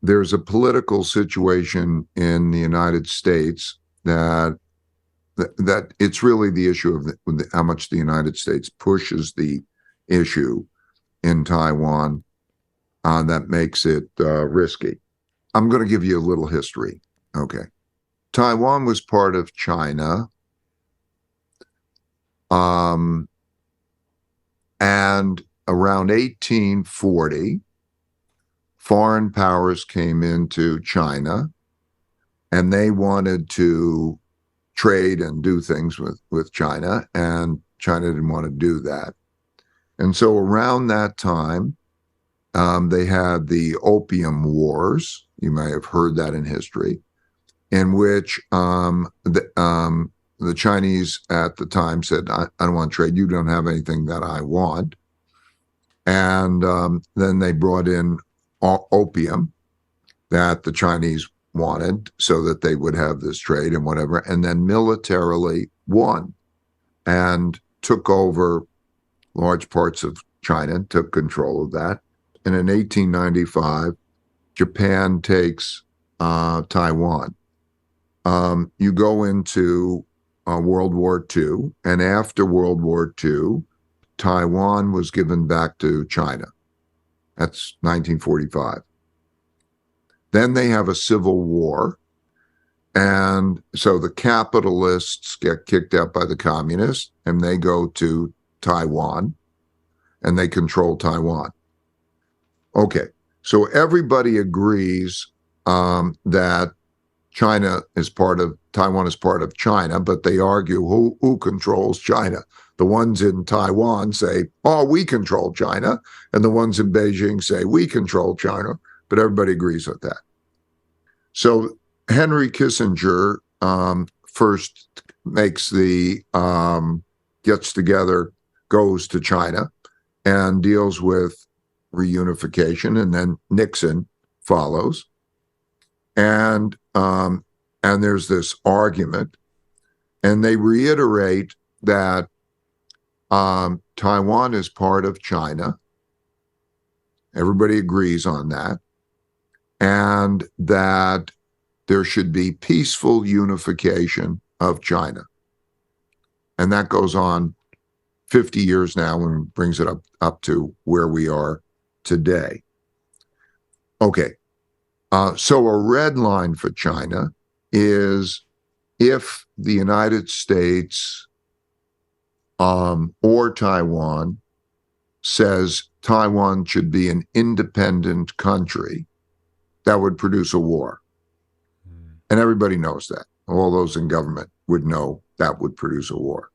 there's a political situation in the United States that it's really the issue of how much the United States pushes the issue in Taiwan that makes it risky. I'm going to give you a little history. Okay. Taiwan was part of China, and around 1840, foreign powers came into China, and they wanted to trade and do things with China, and China didn't want to do that. And so around that time, they had the Opium Wars. You may have heard that in history, in which the Chinese at the time said, I don't want to trade. You don't have anything that I want. And then they brought in opium that the Chinese wanted so that they would have this trade and whatever, and then militarily won and took over large parts of China, took control of that. And in 1895, Japan takes Taiwan. You go into World War II, and after World War II, Taiwan was given back to China. That's 1945. Then they have a civil war, and so the capitalists get kicked out by the communists, and they go to Taiwan, and they control Taiwan. Okay, so everybody agrees that Taiwan is part of China, but they argue who controls China. The ones in Taiwan say, oh, we control China, and the ones in Beijing say, we control China, but everybody agrees with that. So Henry Kissinger first makes gets together, goes to China, and deals with reunification, and then Nixon follows. And there's this argument, and they reiterate that Taiwan is part of China. Everybody agrees on that. And that there should be peaceful unification of China. And that goes on 50 years now and brings it up to where we are today. Okay. So a red line for China is if the United States or Taiwan says Taiwan should be an independent country, that would produce a war. And everybody knows that. All those in government would know that would produce a war.